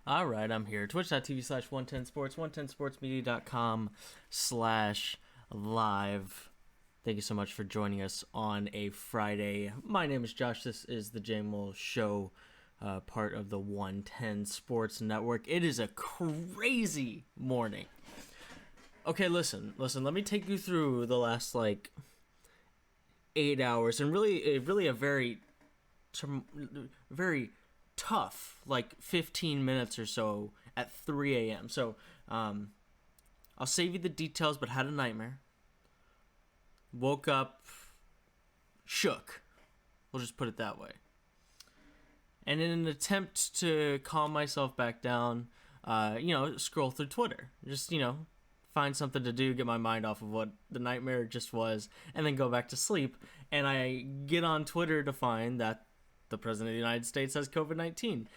All right, I'm here. Twitch.tv/110sports, 110sportsmedia.com/live. Thank you so much for joining us on a Friday. My name is Josh. This is the JMULL show, part of the 110 Sports Network. It is a crazy morning. Okay, listen. Let me take you through the last 8 hours, and really a very tough 15 minutes or so at 3 a.m. So I'll save you the details, but had a nightmare. Woke up shook. We'll just put it that way. And in an attempt to calm myself back down, scroll through Twitter. Just, find something to do, get my mind off of what the nightmare just was, and then go back to sleep. And I get on Twitter to find that the President of the United States has COVID-19.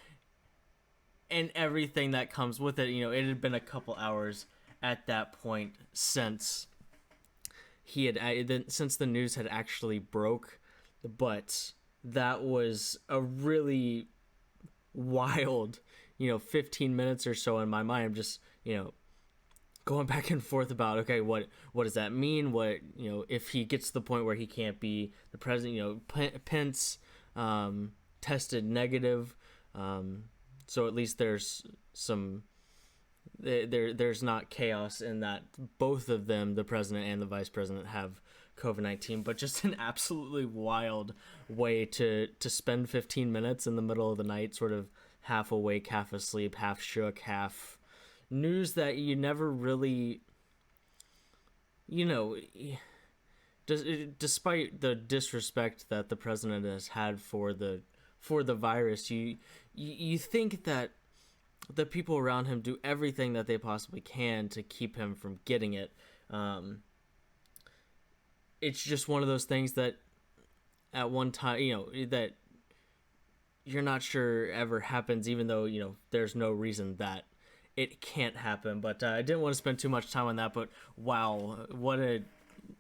And everything that comes with it, it had been a couple hours at that point since since the news had actually broke. But that was a really wild, 15 minutes or so in my mind. I'm just, going back and forth about, okay, what does that mean? What, if he gets to the point where he can't be the president, Pence tested negative. So at least there's there's not chaos in that both of them, the president and the vice president, have COVID-19, but just an absolutely wild way to spend 15 minutes in the middle of the night, sort of half awake, half asleep, half shook, half news that you never really, despite the disrespect that the president has had for the virus, you think that the people around him do everything that they possibly can to keep him from getting it. It's just one of those things that at one time, that you're not sure ever happens, even though, there's no reason that it can't happen. But I didn't want to spend too much time on that. But wow, what a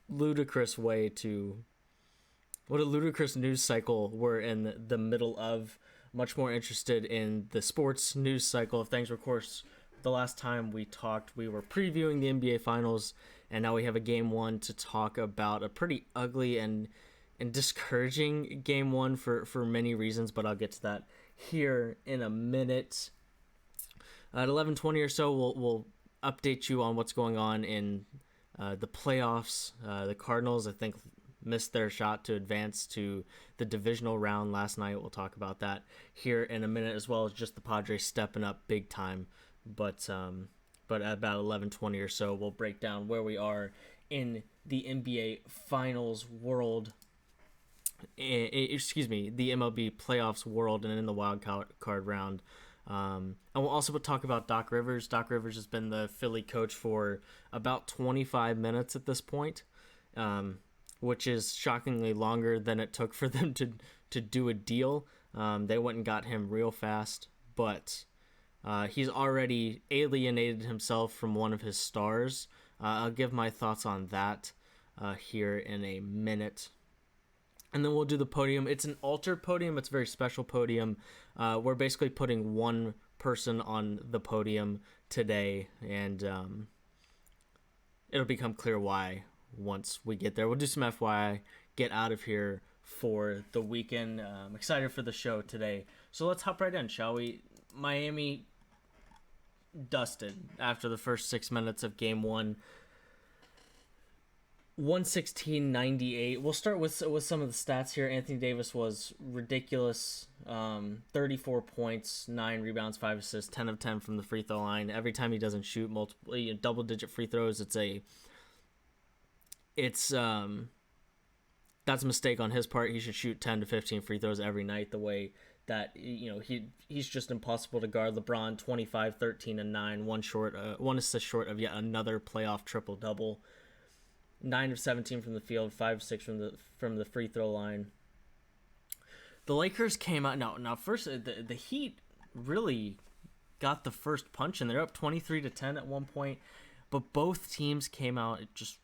ludicrous news cycle we're in the middle of. Much more interested in the sports news cycle of things. Of course, the last time we talked, we were previewing the NBA Finals, and now we have a Game 1 to talk about. A pretty ugly and discouraging Game 1 for many reasons, but I'll get to that here in a minute. At 11:20 or so, we'll update you on what's going on in the playoffs. The Cardinals, I think, missed their shot to advance to the divisional round last night. We'll talk about that here in a minute, as well as just the Padres stepping up big time. But at about 11:20 or so, we'll break down where we are in the NBA Finals world. The MLB playoffs world, and in the wild card round. And we'll also talk about Doc Rivers. Doc Rivers has been the Philly coach for about 25 minutes at this point, which is shockingly longer than it took for them to do a deal. They went and got him real fast, but he's already alienated himself from one of his stars. I'll give my thoughts on that here in a minute. And then we'll do the podium. It's an altered podium. It's a very special podium. We're basically putting one person on the podium today, and it'll become clear why once we get there. We'll do some FYI, get out of here for the weekend. I'm excited for the show today. So let's hop right in, shall we? Miami dusted after the first 6 minutes of Game 1. 116-98. We'll start with some of the stats here. Anthony Davis was ridiculous. 34 points, 9 rebounds, 5 assists, 10 of 10 from the free throw line. Every time he doesn't shoot multiple double-digit free throws, that's a mistake on his part. He should shoot 10 to 15 free throws every night, the way that he's just impossible to guard. LeBron 25, 13 and 9, one assist short of yet another playoff triple-double. 9 of 17 from the field, 5 of 6 from the free throw line. The Lakers came out. Now first, the Heat really got the first punch, and they're up 23-10 at one point. But both teams came out just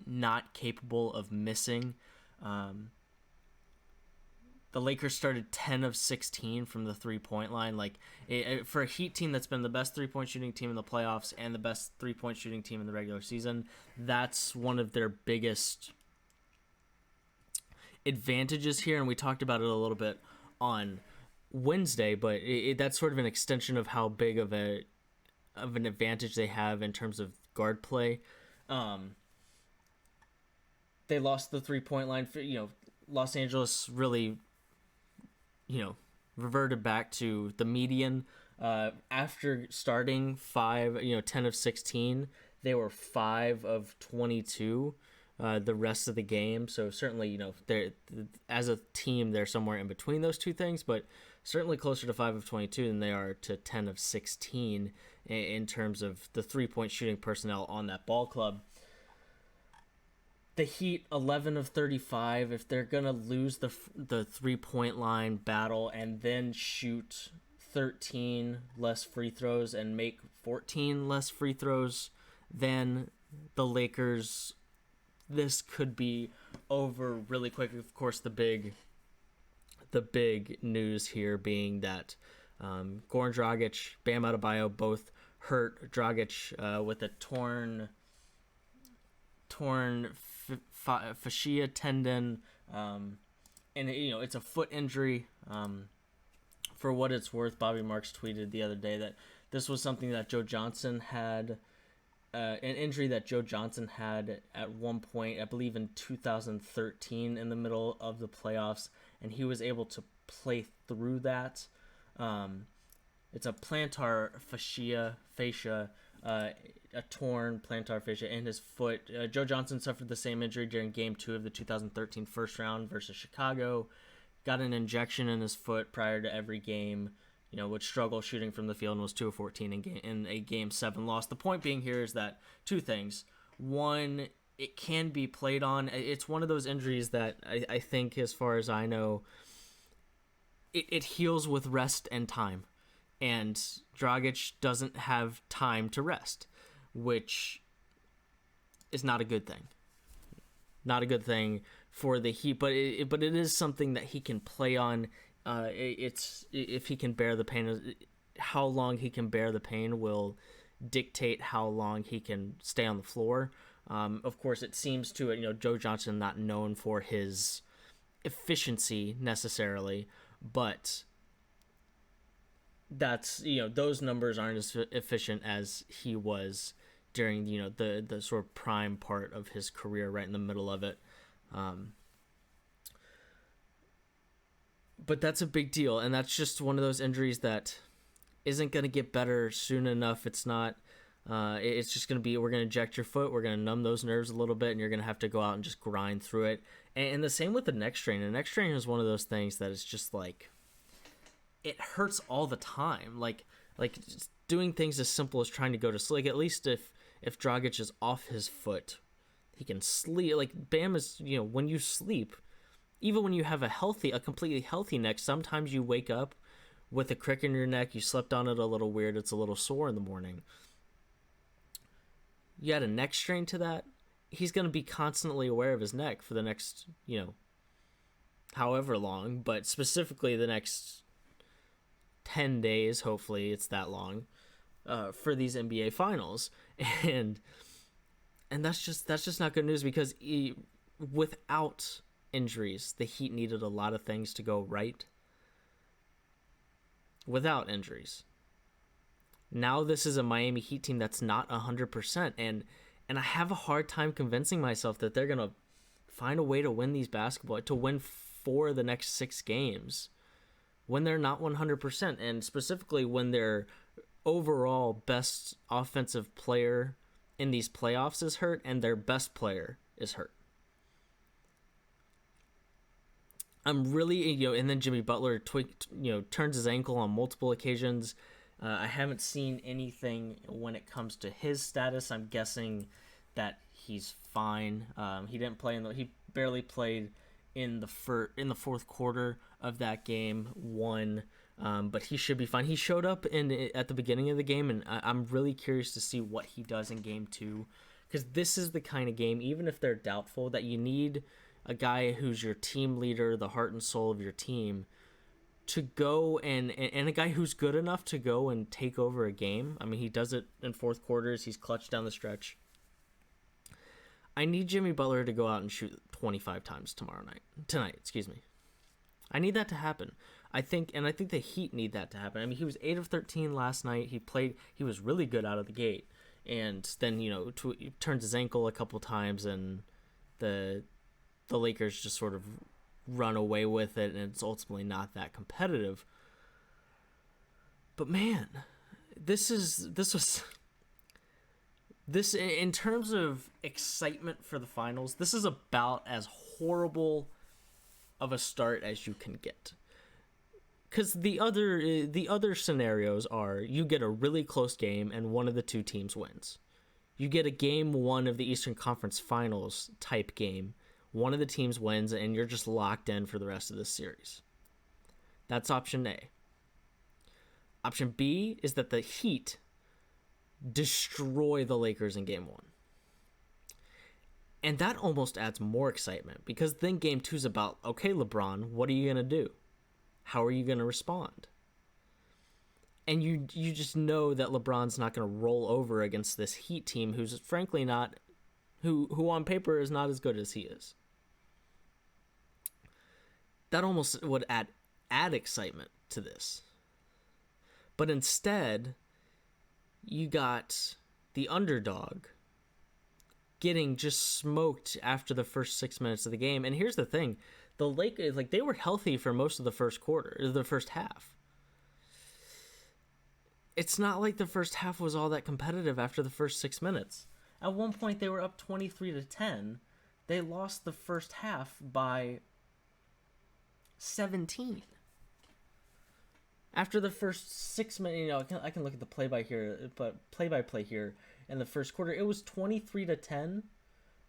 not capable of missing. the Lakers started 10 of 16 from the three-point line. Like, for a Heat team that's been the best three-point shooting team in the playoffs and the best three-point shooting team in the regular season, that's one of their biggest advantages here. And we talked about it a little bit on Wednesday, but that's sort of an extension of how big of an advantage they have in terms of guard play. They lost the three-point line. Los Angeles really, reverted back to the median. After starting 10 of 16, they were 5 of 22 the rest of the game. So certainly, they're, as a team, they're somewhere in between those two things, but certainly closer to 5 of 22 than they are to 10 of 16 in terms of the three-point shooting personnel on that ball club. The Heat, 11 of 35. If they're going to lose the three-point line battle and then shoot 13 less free throws and make 14 less free throws than the Lakers, this could be over really quick. Of course, the big news here being that Goran Dragic, Bam Adebayo both hurt. Dragic with a torn fascia tendon, and it's a foot injury. For what it's worth, Bobby Marks tweeted the other day that this was something that Joe Johnson had, an injury that Joe Johnson had at one point, I believe in 2013, in the middle of the playoffs, and he was able to play through that. It's a plantar fascia, a torn plantar fascia in his foot. Joe Johnson suffered the same injury during Game 2 of the 2013 first round versus Chicago. Got an injection in his foot prior to every game. Would struggle shooting from the field and was 2 of 14 in a Game 7 loss. The point being here is that two things. One, it can be played on. It's one of those injuries that I think, as far as I know, it heals with rest and time. And Dragic doesn't have time to rest, which is not a good thing. Not a good thing for the Heat, but it is something that he can play on. It's if he can bear the pain. How long he can bear the pain will dictate how long he can stay on the floor. Of course, it seems to Joe Johnson not known for his efficiency necessarily, but that's those numbers aren't as efficient as he was during the sort of prime part of his career, right in the middle of it. But that's a big deal, and that's just one of those injuries that isn't going to get better soon enough. It's not. It's just going to be, we're going to inject your foot, we're going to numb those nerves a little bit, and you're going to have to go out and just grind through it. And the same with the neck strain. The neck strain is one of those things that is just like, it hurts all the time. Like just doing things as simple as trying to go to sleep. Like, at least if Dragic is off his foot, he can sleep. Like, Bam is, when you sleep, even when you have a completely healthy neck, sometimes you wake up with a crick in your neck, you slept on it a little weird, it's a little sore in the morning. You add a neck strain to that, he's going to be constantly aware of his neck for the next, however long, but specifically the next 10 days, hopefully it's that long, for these NBA finals. And that's just not good news, because without injuries, the Heat needed a lot of things to go right. Without injuries, now this is a Miami Heat team that's not 100%, and I have a hard time convincing myself that they're gonna find a way to win to win 4 of the next 6 games when they're not 100%, and specifically when their overall best offensive player in these playoffs is hurt and their best player is hurt. I'm really, and then Jimmy Butler turns his ankle on multiple occasions. I haven't seen anything when it comes to his status. I'm guessing that he's fine. He didn't play he barely played in the fourth quarter of that game 1, but he should be fine. He showed up at the beginning of the game, and I'm really curious to see what he does in game 2, because this is the kind of game, even if they're doubtful, that you need a guy who's your team leader, the heart and soul of your team, to go and a guy who's good enough to go and take over a game. I mean, he does it in fourth quarters. He's clutch down the stretch. I need Jimmy Butler to go out and shoot 25 times tonight, excuse me. I need that to happen. I think the Heat need that to happen. I mean, he was 8 of 13 last night. He was really good out of the gate. And then, he turns his ankle a couple times, and the Lakers just sort of run away with it, and it's ultimately not that competitive. But man, this in terms of excitement for the finals, this is about as horrible of a start as you can get. Because the other scenarios are you get a really close game and one of the two teams wins. You get a game 1 of the Eastern Conference Finals type game. One of the teams wins, and you're just locked in for the rest of this series. That's option A. Option B is that the Heat destroy the Lakers in game 1. And that almost adds more excitement, because then game 2 is about, okay, LeBron, what are you going to do? How are you going to respond? And you just know that LeBron's not going to roll over against this Heat team who's frankly not, who on paper is not as good as he is. That almost would add excitement to this. But instead, you got the underdog getting just smoked after the first 6 minutes of the game. And here's the thing. The Lakers, they were healthy for most of the first half. It's not like the first half was all that competitive after the first 6 minutes. At one point, they were up 23-10. They lost the first half by 17. After the first 6 minutes, I can look at the play-by-play here in the first quarter. It was 23-10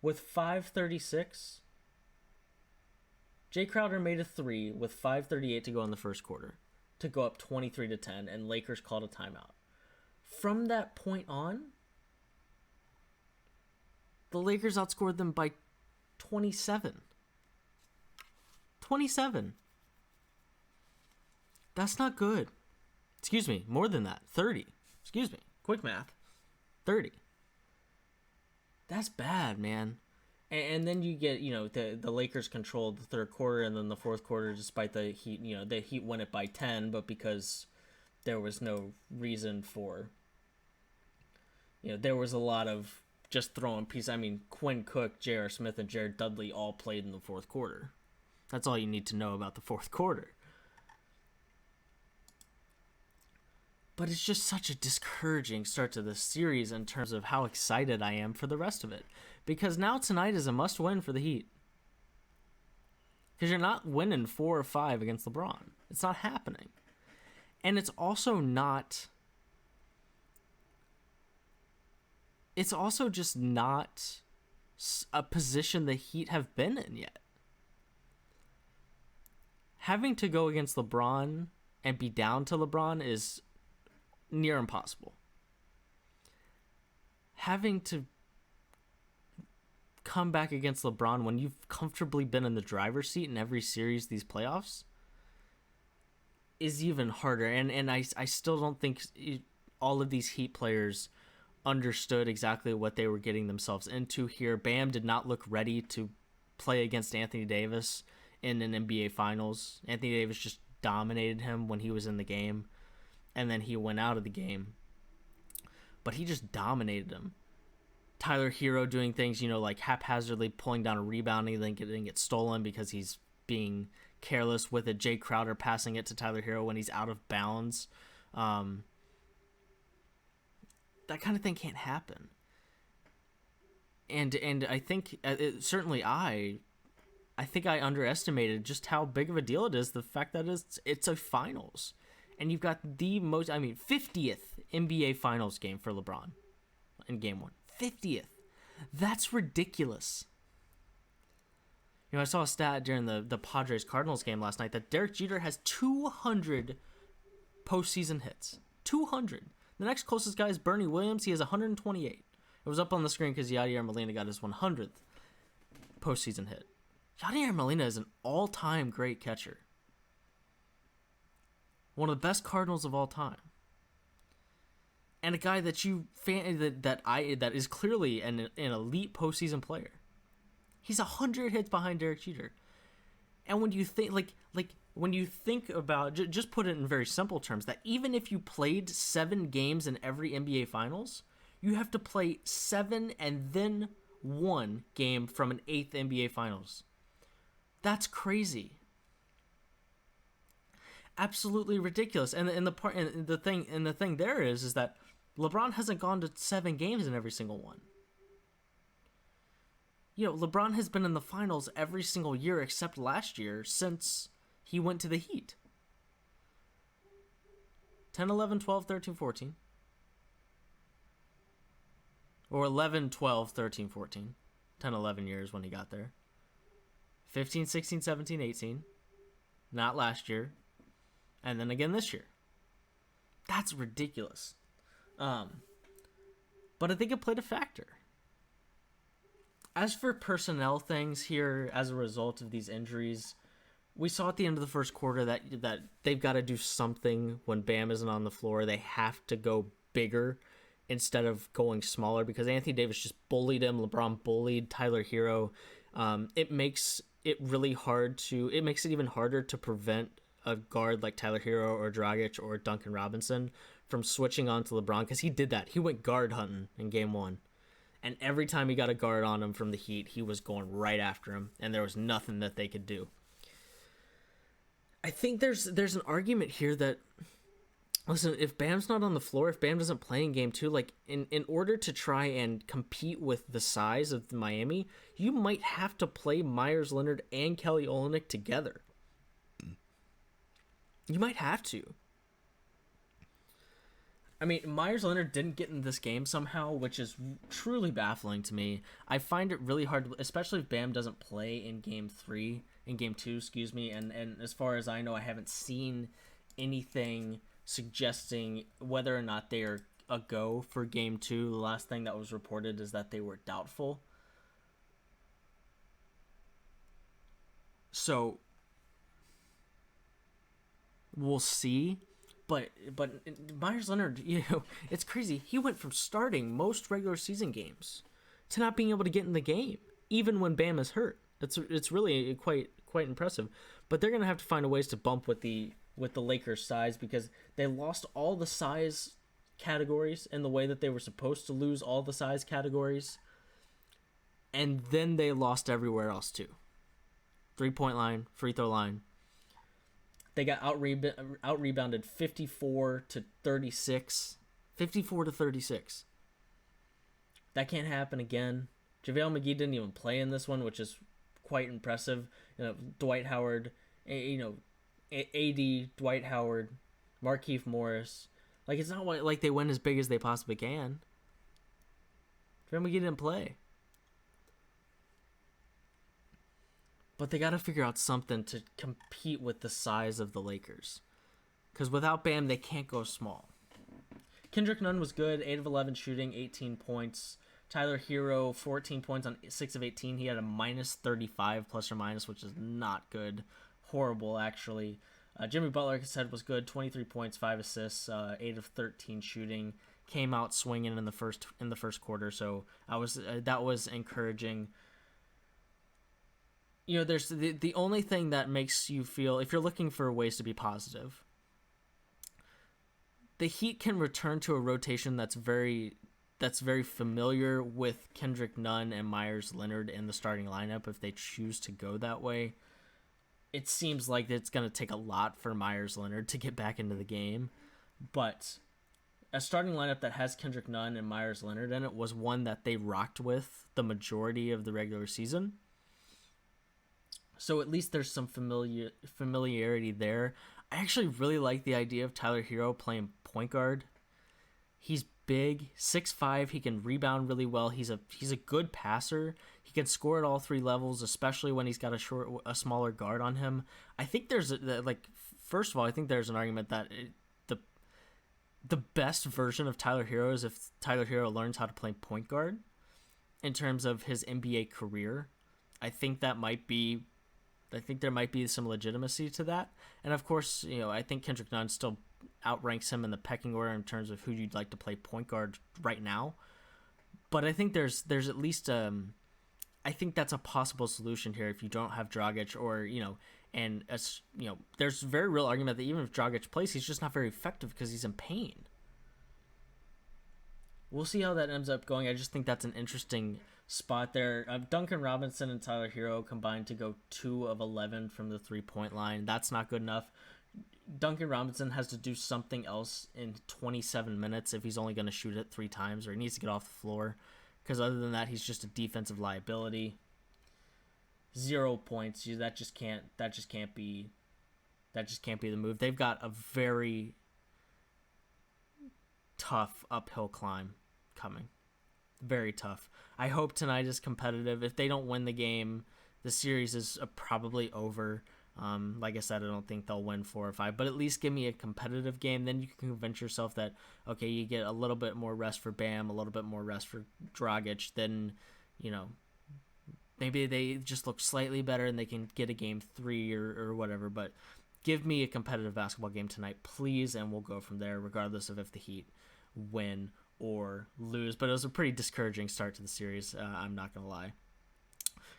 with 5:36. Jay Crowder made a 3 with 5:38 to go in the first quarter to go up 23-10, and Lakers called a timeout. From that point on, the Lakers outscored them by 27. 27. That's not good. Excuse me, more than that. 30. Excuse me. Quick math. 30. That's bad, man. And then you get, the Lakers controlled the third quarter, and then the fourth quarter, despite the Heat, the Heat won it by 10, but because there was no reason for, there was a lot of just throwing pieces. I mean, Quinn Cook, J.R. Smith, and Jared Dudley all played in the fourth quarter. That's all you need to know about the fourth quarter. But it's just such a discouraging start to this series in terms of how excited I am for the rest of it. Because now tonight is a must-win for the Heat. Because you're not winning 4 or 5 against LeBron. It's not happening. And it's also not... It's also just not a position the Heat have been in yet. Having to go against LeBron and be down to LeBron is near impossible. Having to come back against LeBron when you've comfortably been in the driver's seat in every series these playoffs is even harder. And I still don't think all of these Heat players understood exactly what they were getting themselves into here. Bam did not look ready to play against Anthony Davis in an NBA Finals. Anthony Davis just dominated him when he was in the game, and then he went out of the game. But he just dominated him. Tyler Hero doing things, like haphazardly pulling down a rebound and then getting it stolen because he's being careless with it. Jay Crowder passing it to Tyler Hero when he's out of bounds. That kind of thing can't happen. And I think I think I underestimated just how big of a deal it is, the fact that it's a finals. And you've got the 50th NBA Finals game for LeBron in Game 1. 50th. That's ridiculous. I saw a stat during the Padres-Cardinals game last night that Derek Jeter has 200 postseason hits. 200. The next closest guy is Bernie Williams. He has 128. It was up on the screen because Yadier Molina got his 100th postseason hit. Yadier Molina is an all-time great catcher. One of the best Cardinals of all time. And a guy that that is clearly an elite postseason player. He's 100 hits behind Derek Jeter. And when you think when you think about, just put it in very simple terms, that even if you played 7 games in every NBA Finals, you have to play 7 and then 1 game from an 8th NBA Finals. That's crazy. Absolutely ridiculous. And the thing there is that LeBron hasn't gone to 7 games in every single one. LeBron has been in the finals every single year except last year since he went to the Heat. 10, 11, 12, 13, 14. Or 11, 12, 13, 14. 10, 11 years when he got there. 15, 16, 17, 18. Not last year. And then again this year. That's ridiculous. But I think it played a factor. As for personnel things here as a result of these injuries, we saw at the end of the first quarter that they've got to do something when Bam isn't on the floor. They have to go bigger instead of going smaller because Anthony Davis just bullied him. LeBron bullied Tyler Hero. It makes it even harder to prevent a guard like Tyler Hero or Dragic or Duncan Robinson from switching on to LeBron, because he did that. He went guard hunting in game 1. And every time he got a guard on him from the Heat, he was going right after him, and there was nothing that they could do. I think there's an argument here that, listen, if Bam's not on the floor, if Bam doesn't play in game 2, in order to try and compete with the size of Miami, you might have to play Myers Leonard and Kelly Olynyk together. You might have to. I mean, Myers Leonard didn't get in this game somehow, which is truly baffling to me. I find it really hard, especially if Bam doesn't play in game 2, and as far as I know, I haven't seen anything suggesting whether or not they are a go for game 2. The last thing that was reported is that they were doubtful. So we'll see. But Myers Leonard, it's crazy. He went from starting most regular season games to not being able to get in the game, even when Bam is hurt. It's really quite impressive. But they're gonna have to find ways to bump with the Lakers' size, because they lost all the size categories in the way that they were supposed to lose all the size categories, and then they lost everywhere else too. 3-point line, free throw line. They got out-rebounded 54 to 36. 54 to 36. That can't happen again. JaVale McGee didn't even play in this one, which is quite impressive. Dwight Howard, AD, Dwight Howard, Markieff Morris. It's not like they went as big as they possibly can. JaVale McGee didn't play. But they got to figure out something to compete with the size of the Lakers. Because without Bam, they can't go small. Kendrick Nunn was good, 8 of 11 shooting, 18 points. Tyler Hero, 14 points on 6 of 18. He had a minus 35 plus or minus, which is not good. Horrible, actually. Jimmy Butler, like I said, was good, 23 points, 5 assists, 8 of 13 shooting. Came out swinging in the first quarter, so that was encouraging. There's the only thing that makes you feel, if you're looking for ways to be positive, the Heat can return to a rotation that's very familiar with Kendrick Nunn and Myers Leonard in the starting lineup if they choose to go that way. It seems like it's going to take a lot for Myers Leonard to get back into the game, but a starting lineup that has Kendrick Nunn and Myers Leonard in it was one that they rocked with the majority of the regular season. So at least there's some familiarity there. I actually really like the idea of Tyler Hero playing point guard. He's big, 6'5". He can rebound really well. He's a good passer. He can score at all 3 levels, especially when he's got a smaller guard on him. I think first of all, I think there's an argument that the best version of Tyler Hero is if Tyler Hero learns how to play point guard in terms of his NBA career. I think that might be. I think there might be some legitimacy to that, and of course, I think Kendrick Nunn still outranks him in the pecking order in terms of who you'd like to play point guard right now. But I think there's at least I think that's a possible solution here if you don't have Dragic or and there's a very real argument that even if Dragic plays, he's just not very effective because he's in pain. We'll see how that ends up going. I just think that's an interesting spot there. Duncan Robinson and Tyler Hero combined to go 2 of 11 from the 3-point line. That's not good enough. Duncan Robinson has to do something else in 27 minutes if he's only going to shoot it 3 times, or he needs to get off the floor. Because other than that, he's just a defensive liability. 0 points. That just can't be the move. They've got a very tough uphill climb coming. Very tough. I hope tonight is competitive. If they don't win the game, the series is probably over. Like I said, I don't think they'll win 4 or 5, but at least give me a competitive game. Then you can convince yourself that, okay, you get a little bit more rest for Bam, a little bit more rest for Dragic. Then, maybe they just look slightly better and they can get a game 3 or whatever. But give me a competitive basketball game tonight, please, and we'll go from there, regardless of if the Heat win or lose. But it was a pretty discouraging start to the series, I'm not going to lie.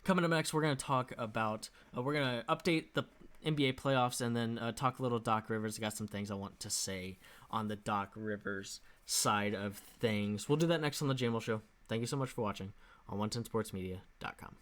Coming up next, we're going to talk about, we're going to update the NBA playoffs and then talk a little Doc Rivers. I got some things I want to say on the Doc Rivers side of things. We'll do that next on the JMULL Show. Thank you so much for watching on 110sportsmedia.com.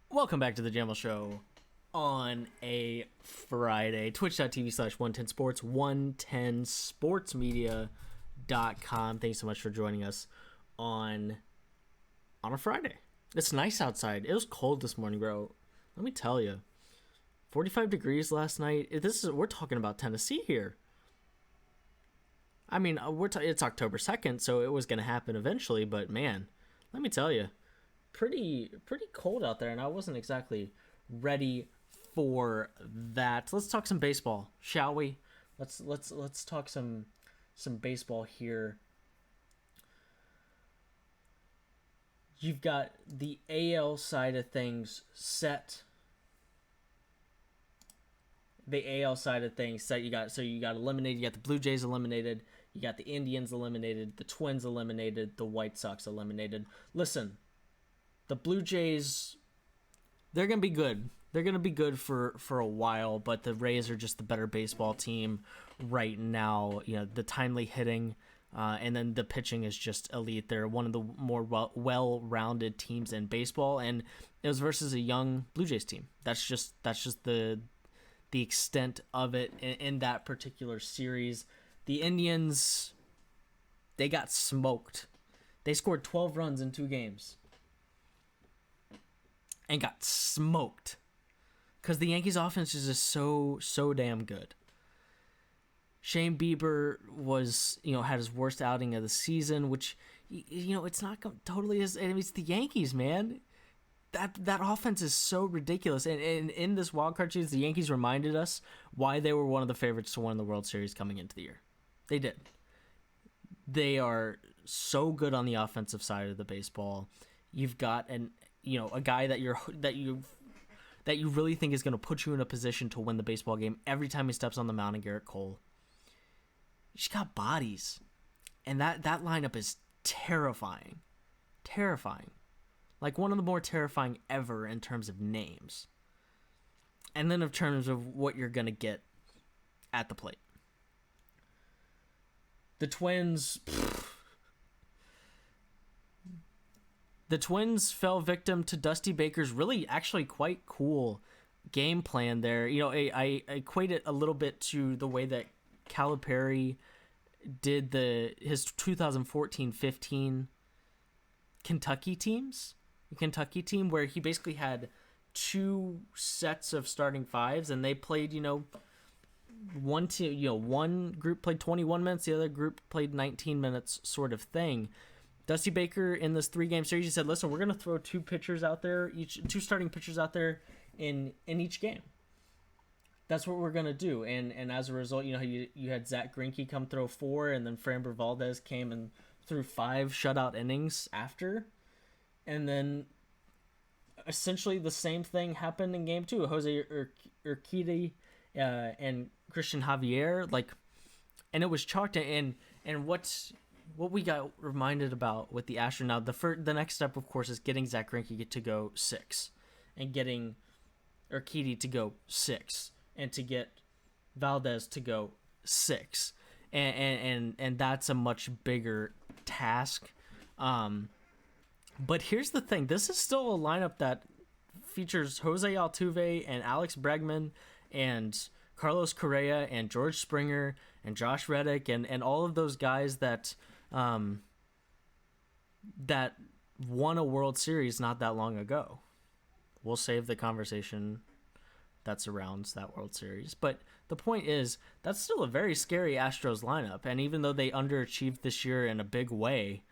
Welcome back to the JMULL Show on a Friday. Twitch.tv/110sports, 110sportsmedia.com. Thanks so much for joining us on a Friday. It's nice outside. It was cold this morning, bro. Let me tell you. 45 degrees last night. We're talking about Tennessee here. I mean, it's October 2nd, so it was going to happen eventually, but man, let me tell you, pretty cold out there, and I wasn't exactly ready for that. Let's talk some baseball, shall we? Let's talk some baseball here. You've got the AL side of things set. The AL side of things set. You got eliminated. You got the Blue Jays eliminated. You got the Indians eliminated. The Twins eliminated. The White Sox eliminated. Listen, the Blue Jays, they're gonna be good. They're gonna be good for a while, but the Rays are just the better baseball team right now. You know, the timely hitting. And then the pitching is just elite. They're one of the more well-rounded teams in baseball, and it was versus a young Blue Jays team. That's just the extent of it in that particular series. The Indians, they got smoked. They scored 12 runs in 2 games and got smoked because the Yankees' offense is just so damn good. Shane Bieber had his worst outing of the season, which, it's not totally his. I mean, it's the Yankees, man. That offense is so ridiculous. And in this wildcard series, the Yankees reminded us why they were one of the favorites to win the World Series coming into the year. They did. They are so good on the offensive side of the baseball. You've got a guy that you really think is going to put you in a position to win the baseball game every time he steps on the mound, and Garrett Cole. She's got bodies, and that lineup is terrifying. Like one of the more terrifying ever in terms of names, and then in terms of what you're gonna get at the plate. The Twins fell victim to Dusty Baker's really actually quite cool game plan there. I equate it a little bit to the way that Calipari did his 2014-15 Kentucky team where he basically had 2 sets of starting fives, and they played, one group played 21 minutes, the other group played 19 minutes sort of thing. Dusty Baker in this 3-game series, he said, listen, we're going to throw 2 starting pitchers out there in each game. That's what we're going to do. And as a result, you had Zach Greinke come throw 4, and then Framber Valdez came and threw 5 shutout innings after. And then essentially the same thing happened in game 2. Jose Urquidy and Christian Javier, and it was chalked. And what we got reminded about with the Astros now, the next step, of course, is getting Zach Greinke to go 6 and getting Urquidy to go 6. And to get Valdez to go 6, and that's a much bigger task. But here's the thing: this is still a lineup that features Jose Altuve and Alex Bregman and Carlos Correa and George Springer and Josh Reddick and all of those guys that won a World Series not that long ago. We'll save the conversation that surrounds that World Series. But the point is, that's still a very scary Astros lineup. And even though they underachieved this year in a big way,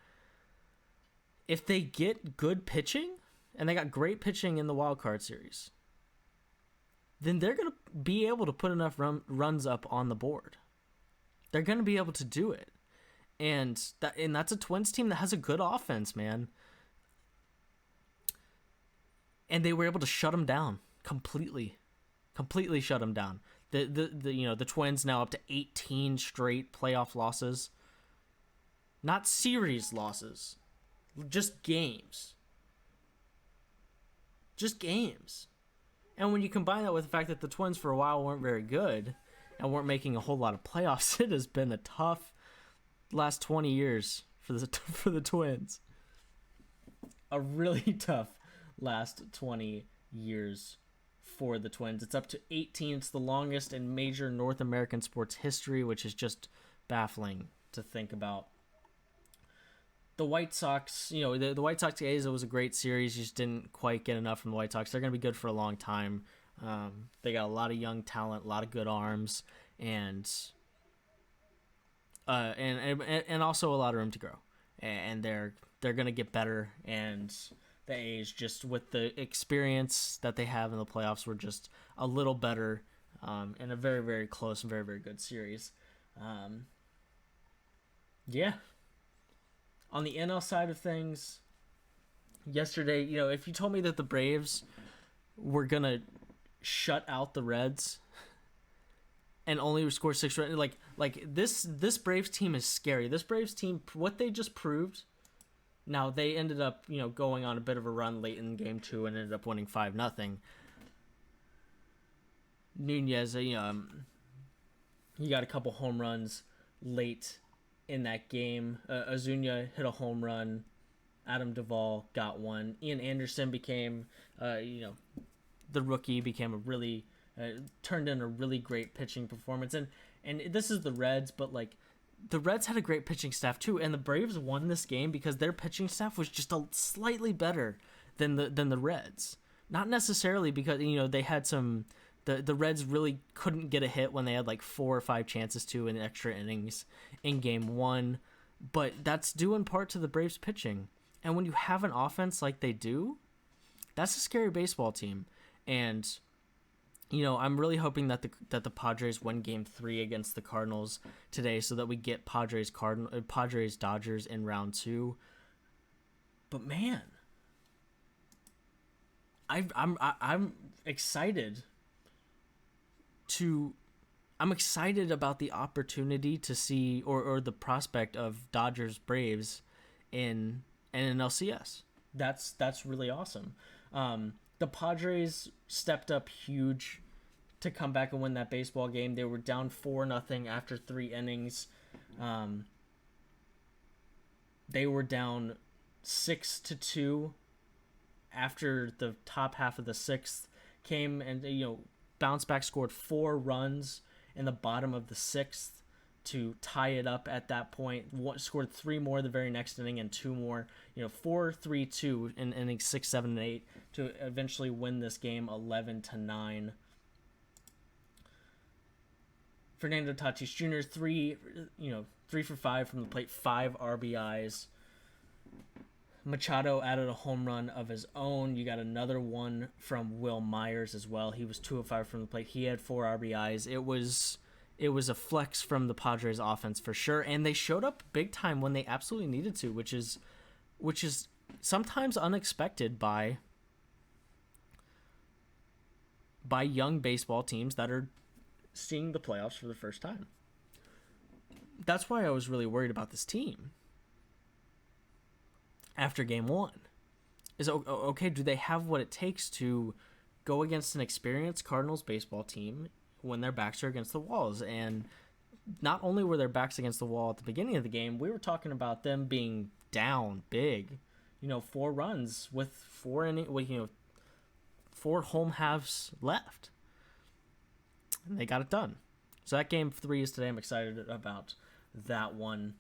if they get good pitching, and they got great pitching in the Wild Card Series, then they're going to be able to put enough runs up on the board. They're going to be able to do it. And that's a Twins team that has a good offense, man. And they were able to shut them down completely shut them down. The Twins now up to 18 straight playoff losses. Not series losses. Just games. And when you combine that with the fact that the Twins for a while weren't very good and weren't making a whole lot of playoffs, it has been a tough last 20 years for the Twins. A really tough last 20 years for the Twins. It's up to 18. It's the longest in major North American sports history, which is just baffling to think about. The White Sox, the White Sox A's, it was a great series. You just didn't quite get enough from the White Sox. They're going to be good for a long time. They got a lot of young talent, a lot of good arms, and also a lot of room to grow. And they're going to get better. And the A's, just with the experience that they have in the playoffs, were just a little better in a very, very close and very, very good series. Yeah. On the NL side of things, yesterday, if you told me that the Braves were going to shut out the Reds and only score 6 runs, like this Braves team is scary. This Braves team, what they just proved, now they ended up, going on a bit of a run late in game 2 and ended up winning 5-0. Nunez, he got a couple home runs late in that game. Ozuna hit a home run. Adam Duvall got one. Ian Anderson became, the rookie, became a really, turned in a really great pitching performance. And this is the Reds, but the Reds had a great pitching staff too. And the Braves won this game because their pitching staff was just a slightly better than the Reds. Not necessarily because, they had some. The Reds really couldn't get a hit when they had 4 or 5 chances to in extra innings in game 1, but that's due in part to the Braves pitching. And when you have an offense like they do, that's a scary baseball team. And I'm really hoping that the Padres win game 3 against the Cardinals today, so that we get Padres Dodgers in round 2. But man, I'm excited. I'm excited about the opportunity to see or the prospect of Dodgers Braves in an LCS. That's really awesome. The Padres stepped up huge to come back and win that baseball game. They were down 4-0 after 3 innings. They were down 6-2 after the top half of the 6th came, and bounced back, scored 4 runs in the bottom of the 6th to tie it up at that point. Scored 3 more the very next inning and 2 more. 4-3-2 in innings 6, 7, and 8 to eventually win this game 11-9. Fernando Tatis Jr. 3 for 5 from the plate, 5 RBIs. Machado added a home run of his own. You got another one from Will Myers as well. He was 2 of 5 from the plate. He had 4 RBIs. It was a flex from the Padres offense for sure, and they showed up big time when they absolutely needed to, which is sometimes unexpected by young baseball teams that are seeing the playoffs for the first time. That's why I was really worried about this team after game 1. Is okay, do they have what it takes to go against an experienced Cardinals baseball team when their backs are against the walls? And not only were their backs against the wall at the beginning of the game, we were talking about them being down big, 4 runs with 4 home halves left. And they got it done. So that game 3 is today. I'm excited about that one.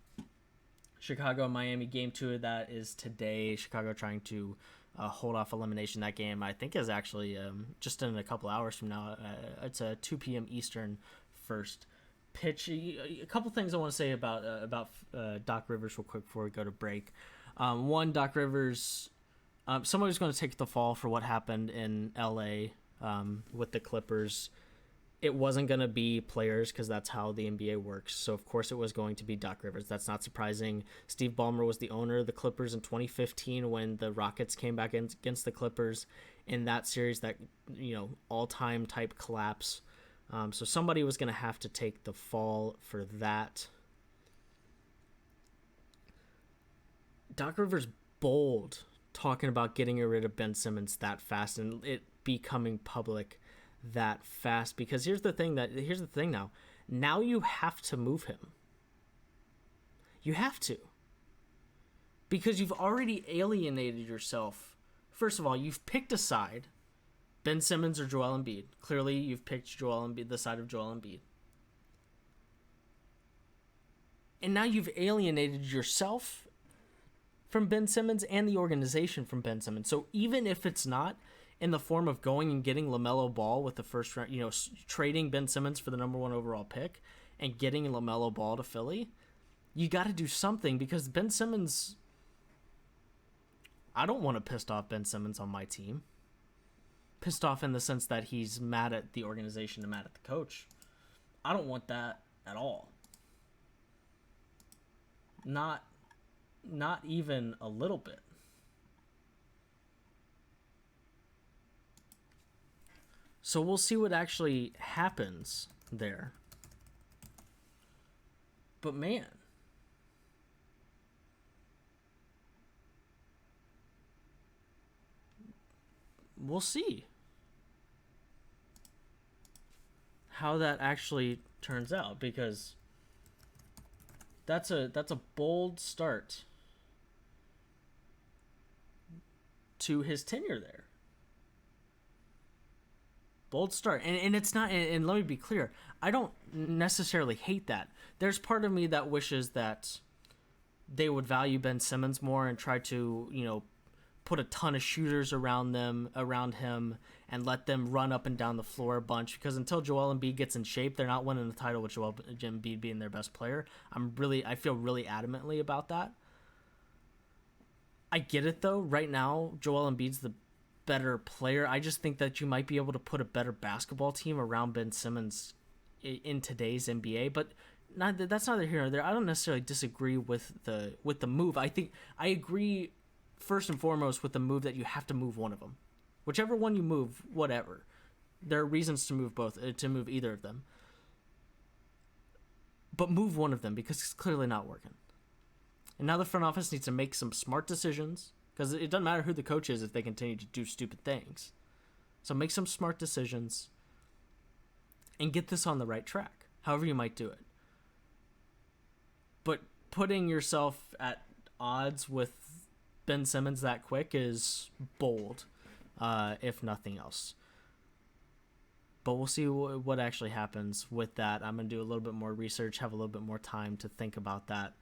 Chicago, Miami, game 2 of that is today. Chicago trying to hold off elimination. That game, I think, is actually just in a couple hours from now. It's a 2 p.m. Eastern first pitch. A couple things I want to say about Doc Rivers real quick before we go to break. One, Doc Rivers, somebody's going to take the fall for what happened in L.A. With the Clippers. It wasn't going to be players because that's how the NBA works. So, of course, it was going to be Doc Rivers. That's not surprising. Steve Ballmer was the owner of the Clippers in 2015 when the Rockets came back against the Clippers in that series, that, all-time type collapse. So somebody was going to have to take the fall for that. Doc Rivers bold talking about getting rid of Ben Simmons that fast and it becoming public that fast, because here's the thing now you have to move him. You have to, because you've already alienated yourself. First of all, you've picked a side Ben Simmons or Joel Embiid. Clearly, you've picked Joel Embiid, the side of Joel Embiid. And now you've alienated yourself from Ben Simmons and the organization from Ben Simmons. So even if it's not in the form of going and getting LaMelo Ball with the first round, trading Ben Simmons for the number 1 overall pick and getting LaMelo Ball to Philly, you got to do something because Ben Simmons, I don't want to piss off Ben Simmons on my team. Pissed off in the sense that he's mad at the organization and mad at the coach. I don't want that at all. Not even a little bit. So we'll see what actually happens there. But man, we'll see how that actually turns out, because that's a bold start to his tenure there. Bold start. And it's not, and let me be clear, I don't necessarily hate that. There's part of me that wishes that they would value Ben Simmons more and try to, put a ton of shooters around him and let them run up and down the floor a bunch, because until Joel Embiid gets in shape, they're not winning the title with Joel Embiid being their best player. I feel really adamantly about that. I get it though. Right now, Joel Embiid's the better player. I just think that you might be able to put a better basketball team around Ben Simmons in today's NBA, but that's neither here nor there. I don't necessarily disagree with the move. I agree first and foremost with the move that you have to move one of them. Whichever one you move, whatever. There are reasons to move either of them. But move one of them because it's clearly not working. And now the front office needs to make some smart decisions, because it doesn't matter who the coach is if they continue to do stupid things. So make some smart decisions and get this on the right track, however you might do it. But putting yourself at odds with Ben Simmons that quick is bold, if nothing else. But we'll see what actually happens with that. I'm going to do a little bit more research, have a little bit more time to think about that.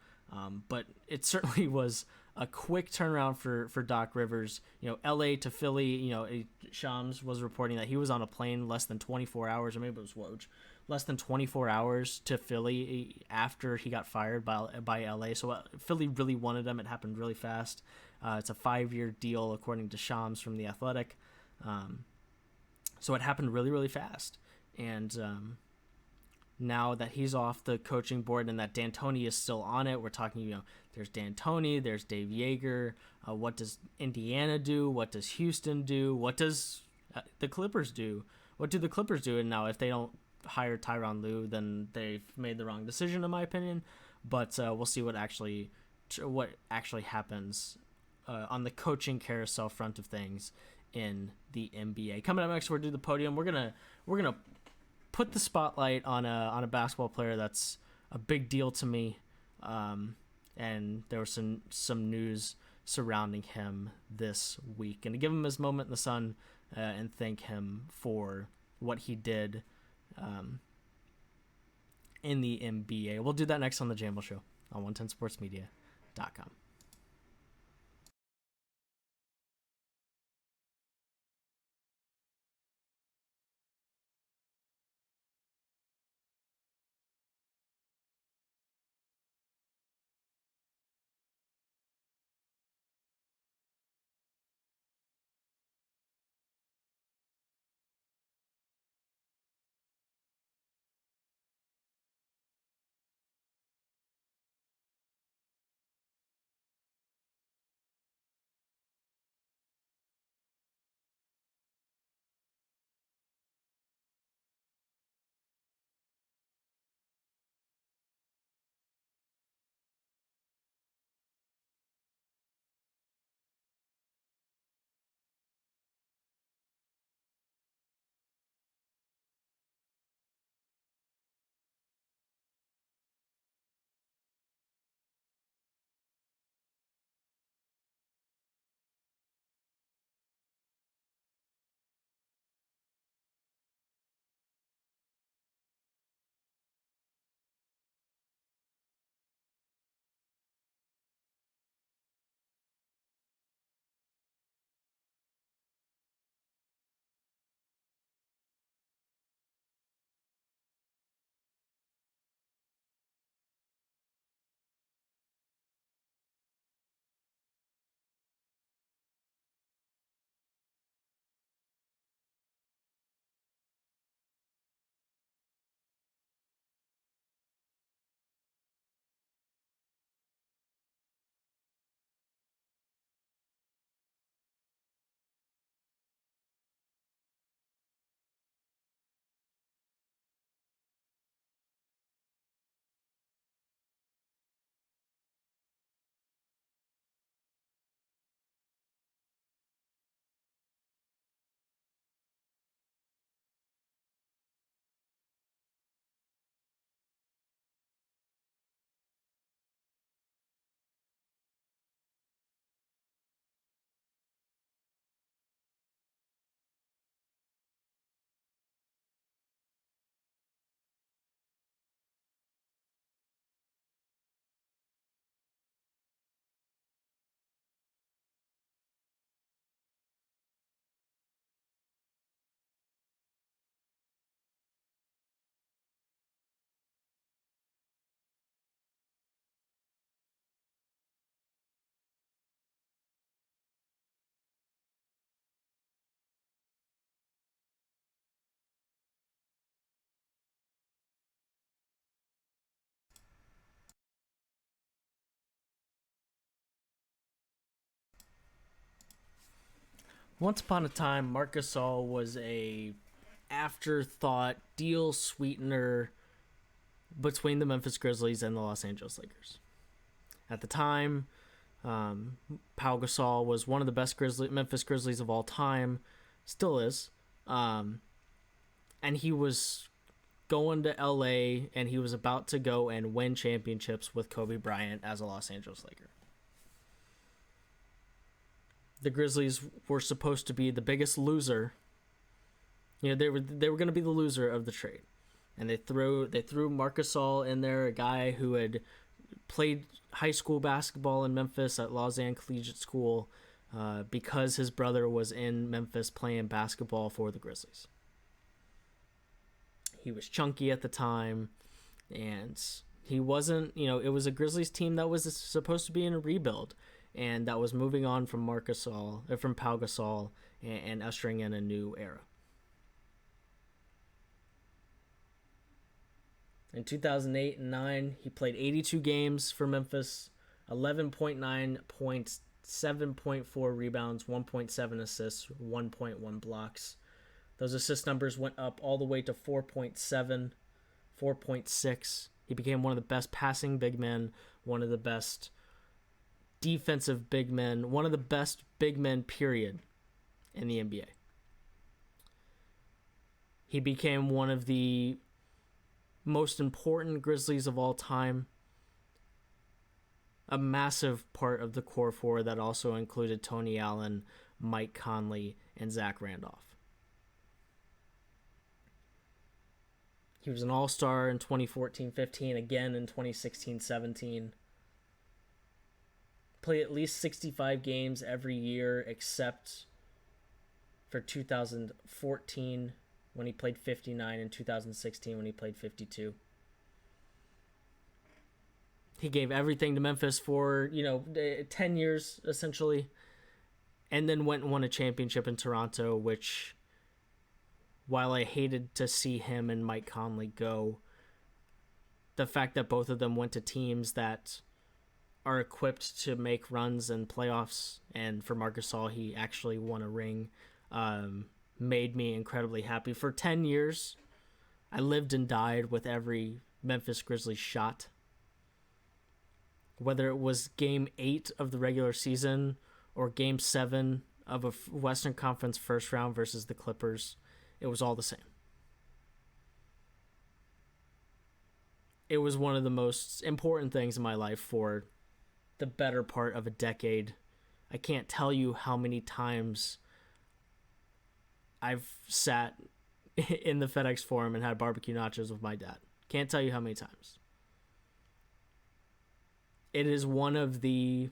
But it certainly was a quick turnaround for Doc Rivers. LA to Philly, Shams was reporting that he was on a plane less than 24 hours, or maybe it was Woj, less than 24 hours to Philly after he got fired by LA. So Philly really wanted him. It happened really fast. It's a 5-year deal, according to Shams from The Athletic. So it happened really, really fast. And now that he's off the coaching board and that D'Antoni is still on it, we're talking, there's D'Antoni, there's Dave Joerger. What does Indiana do? What does Houston do? What does the Clippers do? What do the Clippers do? And now if they don't hire Tyronn Lue, then they've made the wrong decision, in my opinion. But we'll see what actually happens on the coaching carousel front of things in the NBA. Coming up next, we're going to do the podium. We're gonna put the spotlight on a basketball player that's a big deal to me, and there was some news surrounding him this week, and to give him his moment in the sun and thank him for what he did in the NBA. We'll do that next on the JMULL Show on 110sportsmedia.com. Once upon a time, Marc Gasol was a afterthought deal sweetener between the Memphis Grizzlies and the Los Angeles Lakers. At the time, Pau Gasol was one of the best Memphis Grizzlies of all time, still is, and he was going to LA, and he was about to go and win championships with Kobe Bryant as a Los Angeles Laker. The Grizzlies were supposed to be the biggest loser. They were going to be the loser of the trade, and they threw Marc Gasol in there, a guy who had played high school basketball in Memphis at Lausanne Collegiate School, because his brother was in Memphis playing basketball for the Grizzlies. He was chunky at the time, and he wasn't. It was a Grizzlies team that was supposed to be in a rebuild, and that was moving on from Pau Gasol, and ushering in a new era. In 2008 and 9, he played 82 games for Memphis, 11.9 points, 7.4 rebounds, 1.7 assists, 1.1 blocks. Those assist numbers went up all the way to 4.7, 4.6. He became one of the best passing big men, one of the best defensive big men, one of the best big men, period, in the NBA. He became one of the most important Grizzlies of all time, a massive part of the core four that also included Tony Allen, Mike Conley, and Zach Randolph. He was an all-star in 2014-15, again in 2016-17. Played at least 65 games every year except for 2014 when he played 59, and 2016 when he played 52. He gave everything to Memphis for, 10 years, essentially, and then went and won a championship in Toronto, which, while I hated to see him and Mike Conley go, the fact that both of them went to teams that are equipped to make runs and playoffs, and for Marc Gasol, he actually won a ring, made me incredibly happy. For 10 years, I lived and died with every Memphis Grizzlies shot. Whether it was Game 8 of the regular season or Game 7 of a Western Conference first round versus the Clippers, it was all the same. It was one of the most important things in my life for the better part of a decade. I can't tell you how many times I've sat in the FedEx Forum and had barbecue nachos with my dad. Can't tell you how many times. It is one of the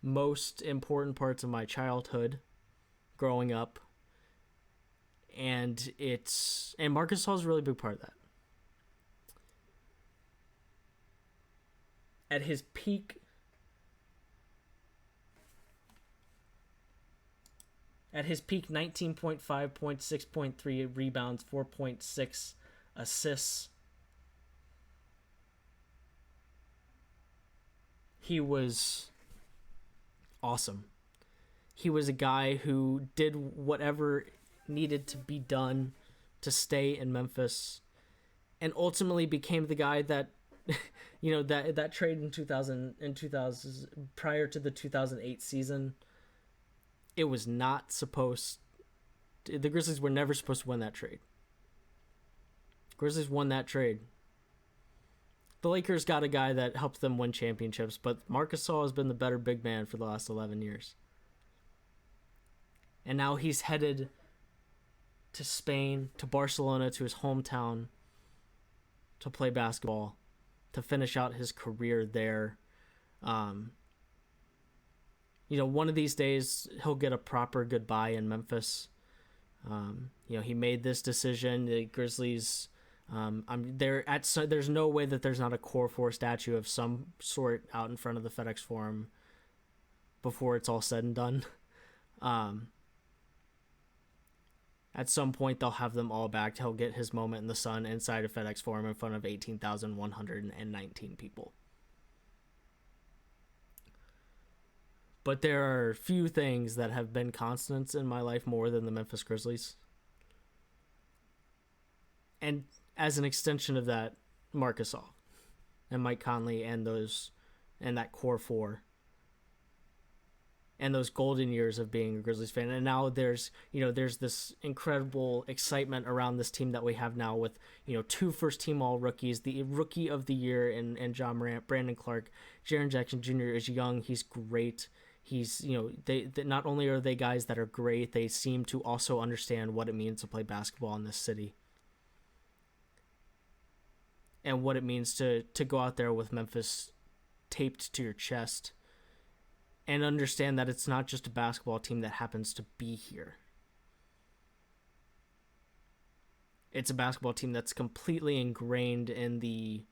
most important parts of my childhood growing up. And Marc Gasol is a really big part of that. At his peak, 19.5 points, 6.3 rebounds, 4.6 assists. He was awesome. He was a guy who did whatever needed to be done to stay in Memphis, and ultimately became the guy that, that trade in 2000 prior to the 2008 season. It was not supposed. The Grizzlies were never supposed to win that trade. Grizzlies won that trade. The Lakers got a guy that helped them win championships, but Marc Gasol has been the better big man for the last 11 years. And now he's headed to Spain, to Barcelona, to his hometown, to play basketball, to finish out his career there. One of these days he'll get a proper goodbye in Memphis. He made this decision. The Grizzlies, there's no way that there's not a Core 4 statue of some sort out in front of the FedEx Forum before it's all said and done. At some point, they'll have them all back. He'll get his moment in the sun inside a FedEx Forum in front of 18,119 people. But there are few things that have been constants in my life more than the Memphis Grizzlies. And as an extension of that, Marc Gasol and Mike Conley and that core four and those golden years of being a Grizzlies fan. And now there's this incredible excitement around this team that we have now with, 2 first-team all-rookies, the rookie of the year in John Morant, Brandon Clark. Jaren Jackson Jr. is young. He's great. He's, they not only are they guys that are great, they seem to also understand what it means to play basketball in this city. And what it means to go out there with Memphis taped to your chest and understand that it's not just a basketball team that happens to be here. It's a basketball team that's completely ingrained in the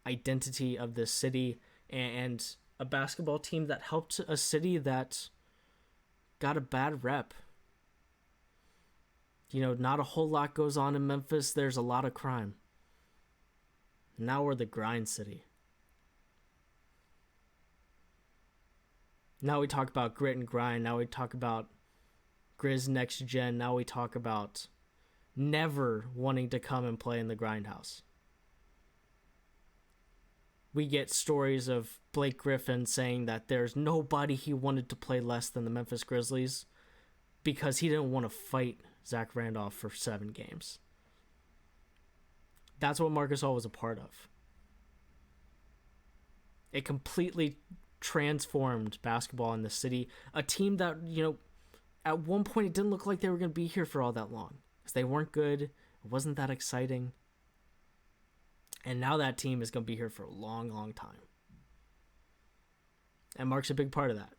identity of this city, and a basketball team that helped a city that got a bad rep. Not a whole lot goes on in Memphis. There's a lot of crime. Now we're the grind city. Now we talk about grit and grind. Now we talk about Grizz Next Gen. Now we talk about never wanting to come and play in the grindhouse. We get stories of Blake Griffin saying that there's nobody he wanted to play less than the Memphis Grizzlies because he didn't want to fight Zach Randolph for 7 games. That's what Marc Gasol was a part of. It completely transformed basketball in the city. A team that, at one point it didn't look like they were going to be here for all that long. Because they weren't good. It wasn't that exciting. And now that team is going to be here for a long, long time. And Marc's a big part of that.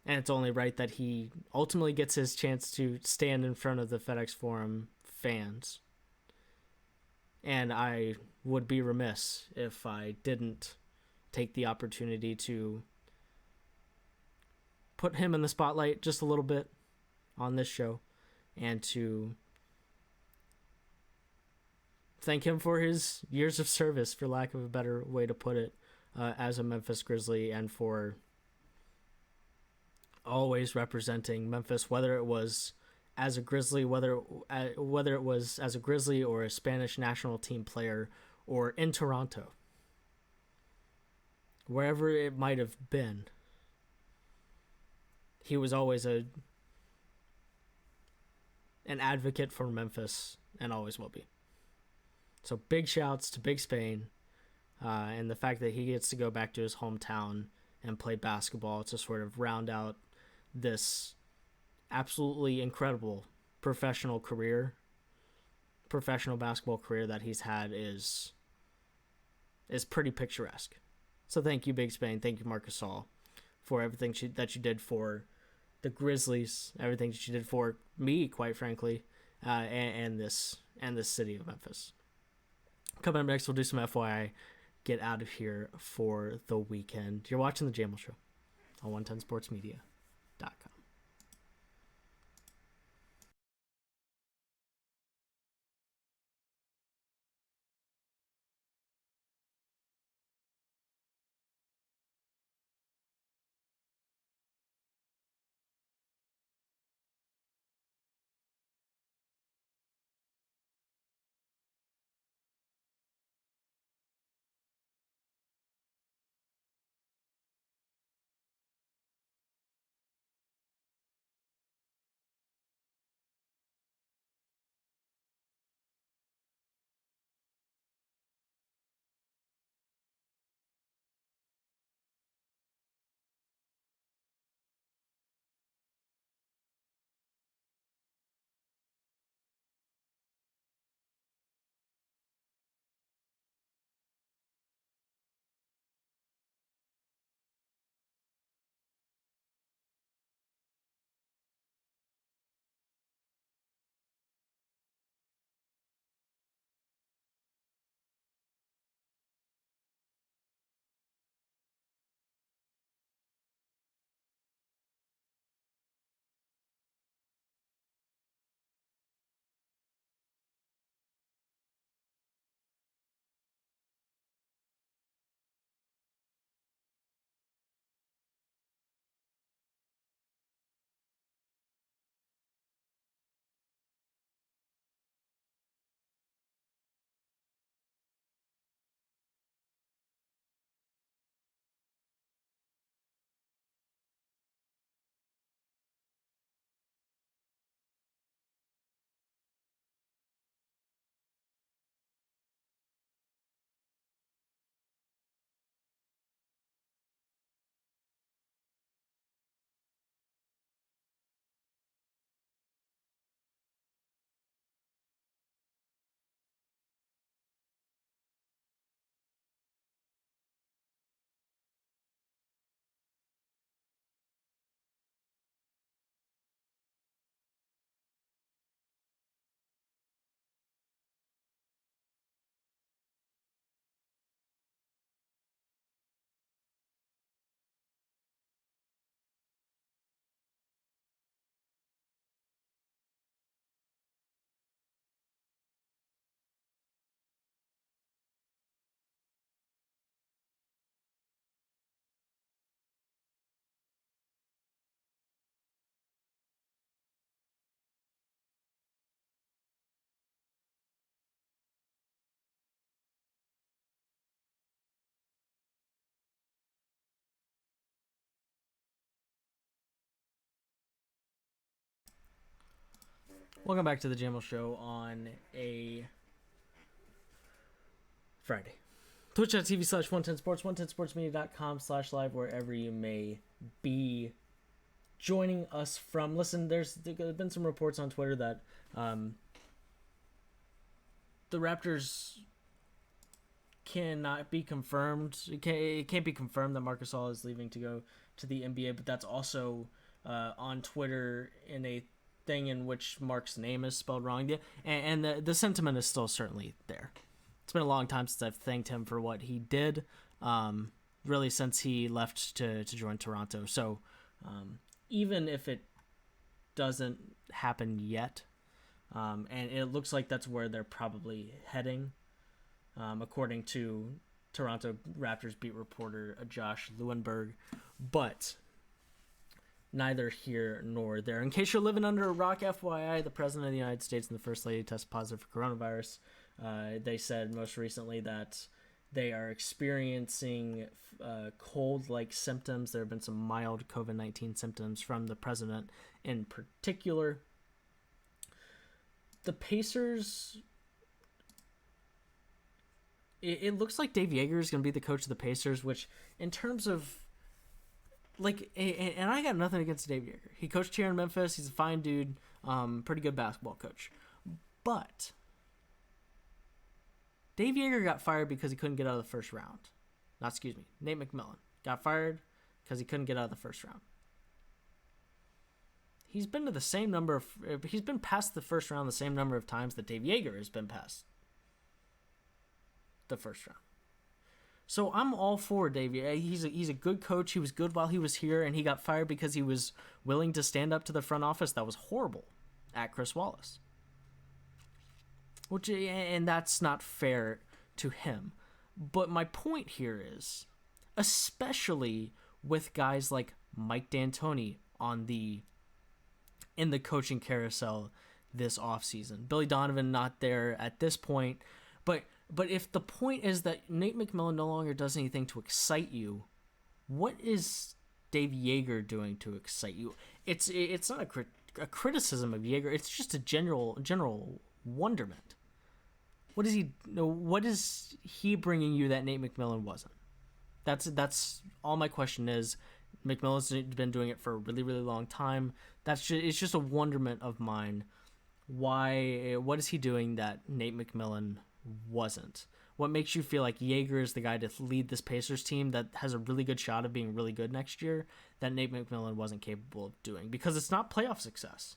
And it's only right that he ultimately gets his chance to stand in front of the FedEx Forum fans. And I would be remiss if I didn't take the opportunity to put him in the spotlight just a little bit on this show and to thank him for his years of service, for lack of a better way to put it, as a Memphis Grizzly, and for always representing Memphis, whether it was as a Grizzly, whether it was as a Grizzly or a Spanish national team player or in Toronto, wherever it might have been. He was always an advocate for Memphis and always will be. So big shouts to Big Spain, and the fact that he gets to go back to his hometown and play basketball to sort of round out this absolutely incredible professional basketball career that he's had is pretty picturesque. So thank you, Big Spain. Thank you, Marc Gasol, for everything that you did for the Grizzlies, everything that you did for me, quite frankly, and this city of Memphis. Coming up next, we'll do some FYI. Get out of here for the weekend. You're watching the JMULL Show on 110sportsmedia.com. Welcome back to the JMULL Show on a Friday. Twitch.tv/110sports, 110sportsmedia.com/live, wherever you may be joining us from. Listen, there's been some reports on Twitter that the Raptors cannot be confirmed. It can't be confirmed that Marc Gasol is leaving to go to the NBA, but that's also on Twitter in a thing in which Mark's name is spelled wrong. And the sentiment is still certainly there. It's been a long time since I've thanked him for what he did, really since he left to join Toronto. So even if it doesn't happen yet, and it looks like that's where they're probably heading, according to Toronto Raptors beat reporter Josh Lewenberg, but neither here nor there. In case you're living under a rock, FYI, the President of the United States and the First Lady tested positive for coronavirus. They said most recently that they are experiencing cold-like symptoms. There have been some mild COVID-19 symptoms from the president in particular. The Pacers, it looks like Dave Joerger is going to be the coach of the Pacers, which in terms of, like, and I got nothing against Dave Joerger. He coached here in Memphis. He's a fine dude, pretty good basketball coach. But Dave Joerger got fired because he couldn't get out of the first round. Nate McMillan got fired because he couldn't get out of the first round. He's been past the first round the same number of times that Dave Joerger has been past the first round. So I'm all for Dave. He's a good coach. He was good while he was here, and he got fired because he was willing to stand up to the front office that was horrible at Chris Wallace. And that's not fair to him. But my point here is, especially with guys like Mike D'Antoni in the coaching carousel this offseason. Billy Donovan not there at this point, but if the point is that Nate McMillan no longer does anything to excite you, what is Dave Joerger doing to excite you? It's not a criticism of Joerger. It's just a general wonderment. What is he bringing you that Nate McMillan wasn't? That's all my question is. McMillan's been doing it for a really, really long time. It's just a wonderment of mine. What is he doing that Nate McMillan wasn't? What makes you feel like Joerger is the guy to lead this Pacers team that has a really good shot of being really good next year that Nate McMillan wasn't capable of doing? Because it's not playoff success.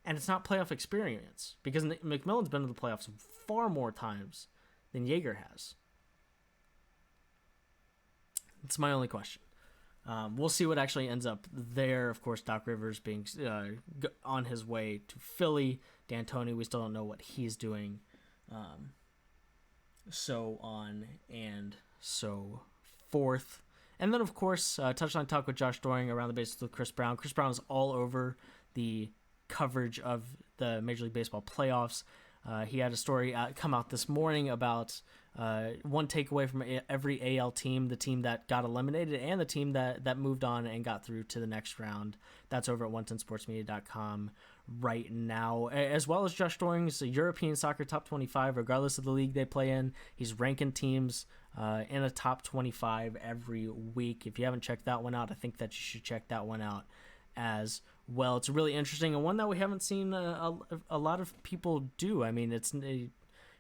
And it's not playoff experience. Because McMillan's been to the playoffs far more times than Joerger has. It's my only question. We'll see what actually ends up there. Of course, Doc Rivers being on his way to Philly. D'Antoni, we still don't know what he's doing. So on and so forth. And then, of course, Touchline Talk with Josh Doring, Around the Bases with Chris Brown. Chris Brown is all over the coverage of the Major League Baseball playoffs. He had a story come out this morning about one takeaway from every AL team, the team that got eliminated and the team that moved on and got through to the next round. That's over at 110sportsmedia.com right now, as well as Josh Doring's European Soccer Top 25, regardless of the league they play in. He's ranking teams in a top 25 every week. If you haven't checked that one out, I think that you should check that one out as well. It's really interesting and one that we haven't seen a lot of people do. I mean,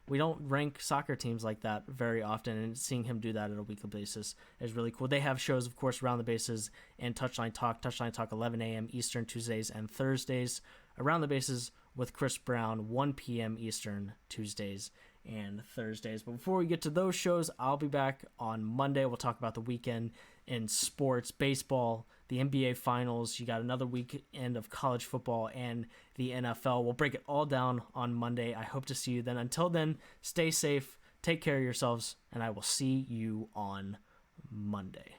we don't rank soccer teams like that very often, and seeing him do that on a weekly basis is really cool. They have shows, of course, Around the Bases and Touchline Talk 11 a.m. Eastern, Tuesdays and Thursdays. Around the Bases with Chris Brown, 1 p.m. Eastern, Tuesdays and Thursdays. But before we get to those shows, I'll be back on Monday. We'll talk about the weekend in sports, baseball, the NBA Finals. You got another weekend of college football and the NFL. We'll break it all down on Monday. I hope to see you then. Until then, stay safe, take care of yourselves, and I will see you on Monday.